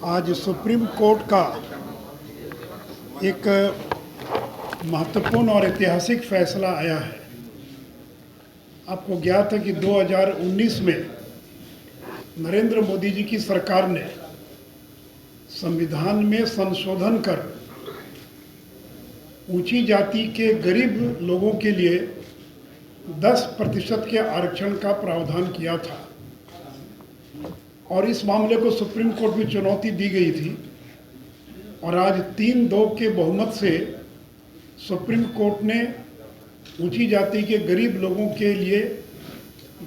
आज supreme court का एक महत्वपूर्ण और ऐतिहासिक फैसला आया है। आपको ज्ञात है कि 2019 में नरेंद्र मोदी जी की सरकार ने संविधान में संशोधन कर ऊंची जाति के गरीब लोगों के लिए 10% के आरक्षण का प्रावधान किया था और इस मामले को सुप्रीम कोर्ट में चुनौती दी गई थी और आज 3-2 के बहुमत से सुप्रीम कोर्ट ने ऊंची जाति के गरीब लोगों के लिए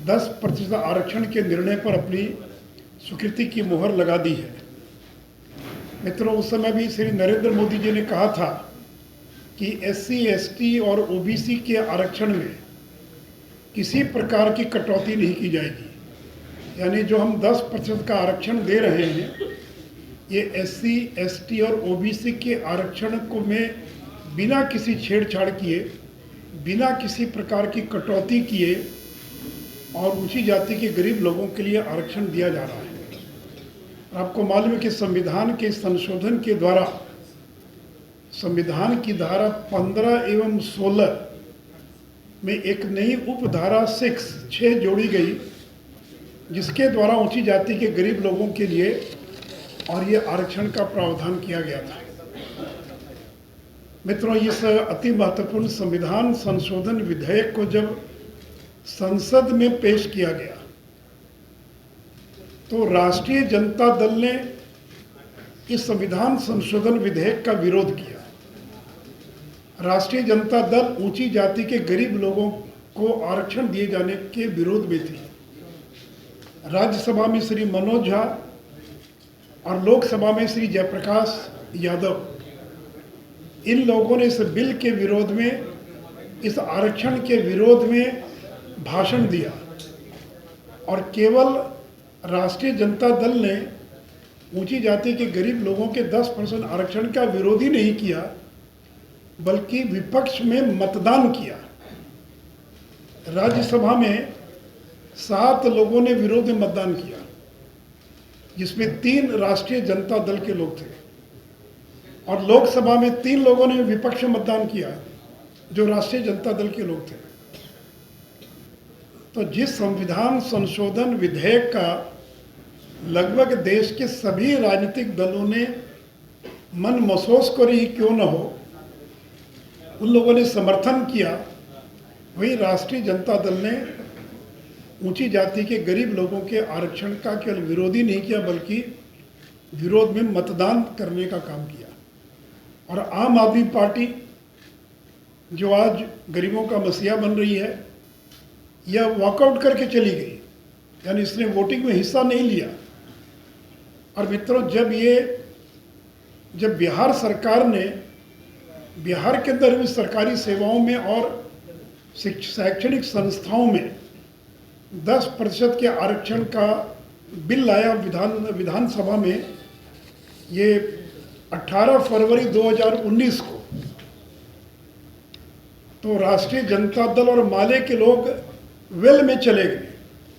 10% आरक्षण के निर्णय पर अपनी स्वीकृति की मुहर लगा दी है। मित्रों, उस समय भी श्री नरेंद्र मोदी जी ने कहा था कि SC, ST और OBC के आरक्षण में किसी प्रकार की कटौती नहीं की जाएगी। यानी जो हम 10% का आरक्षण दे रहे हैं, ये SC, ST और OBC के आरक्षण को में बिना किसी छेड़छाड़ किए, बिना किसी प्रकार की कटौती किए और ऊंची जाति के गरीब लोगों के लिए आरक्षण दिया जा रहा है। आपको मालूम है कि संविधान के संशोधन के द्वारा संविधान की धारा 15 एवं 16 में एक नई उपधारा 6 जोड़ी गई, जिसके द्वारा ऊंची जाति के गरीब लोगों के लिए और ये आरक्षण का प्रावधान किया गया था। मित्रों, इस अति महत्वपूर्ण संविधान संशोधन विधेयक को जब संसद में पेश किया गया तो राष्ट्रीय जनता दल ने इस संविधान संशोधन विधेयक का विरोध किया। राष्ट्रीय जनता दल ऊंची जाति के गरीब लोगों को आरक्षण दिए जाने के विरोध में थी। राज्यसभा में श्री मनोज झा और लोकसभा में श्री जयप्रकाश यादव, इन लोगों ने इस बिल के विरोध में, इस आरक्षण के विरोध में भाषण दिया और केवल राष्ट्रीय जनता दल ने ऊंची जाति के गरीब लोगों के 10% आरक्षण का विरोध ही नहीं किया, बल्कि विपक्ष में मतदान किया। राज्यसभा में 7 लोगों ने विरोध में मतदान किया, जिसमें 3 राष्ट्रीय जनता दल के लोग थे और लोकसभा में 3 लोगों ने विपक्ष में मतदान किया, जो राष्ट्रीय जनता दल के लोग थे। तो जिस संविधान संशोधन विधेयक का लगभग देश के सभी राजनीतिक दलों ने मन महसूस कर ही क्यों न हो, उन लोगों ने समर्थन किया, वही राष्ट्रीय जनता दल ने ऊंची जाति के गरीब लोगों के आरक्षण का केवल विरोध ही नहीं किया, बल्कि विरोध में मतदान करने का काम किया। और आम आदमी पार्टी, जो आज गरीबों का मसीहा बन रही है, यह वॉकआउट करके चली गई, यानी इसने वोटिंग में हिस्सा नहीं लिया। और मित्रों, जब बिहार सरकार ने बिहार के अंदर भी सरकारी सेवाओं में और शैक्षणिक संस्थाओं में 10% के आरक्षण का बिल लाया विधानसभा में, ये 18 फरवरी 2019 को, तो राष्ट्रीय जनता दल और माले के लोग वेल में चले गए,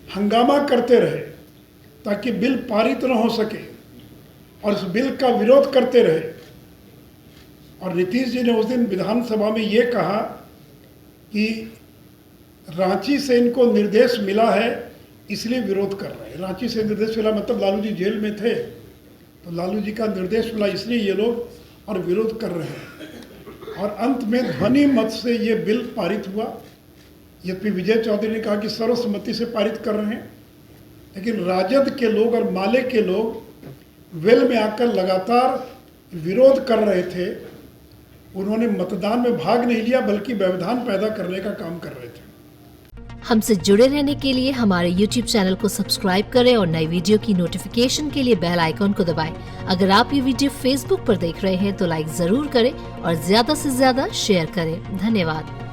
हंगामा करते रहे ताकि बिल पारित न हो सके और इस बिल का विरोध करते रहे। और नीतीश जी ने उस दिन विधानसभा में ये कहा कि रांची से इनको निर्देश मिला है, इसलिए विरोध कर रहे हैं। रांची से निर्देश मिला मतलब लालू जी जेल में थे, तो लालू जी का निर्देश मिला, इसलिए ये लोग और विरोध कर रहे हैं। और अंत में ध्वनि मत से ये बिल पारित हुआ। यद्यपि विजय चौधरी ने कहा कि सर्वसम्मति से पारित कर रहे हैं, लेकिन राजद के लोग और माले के लोग वेल में आकर लगातार विरोध कर रहे थे। उन्होंने मतदान में भाग नहीं लिया, बल्कि व्यवधान पैदा करने का काम कर रहे थे। हमसे जुड़े रहने के लिए हमारे YouTube चैनल को सब्सक्राइब करें और नई वीडियो की नोटिफिकेशन के लिए बेल आइकॉन को दबाएं। अगर आप ये वीडियो Facebook पर देख रहे हैं तो लाइक जरूर करें और ज्यादा से ज्यादा शेयर करें। धन्यवाद।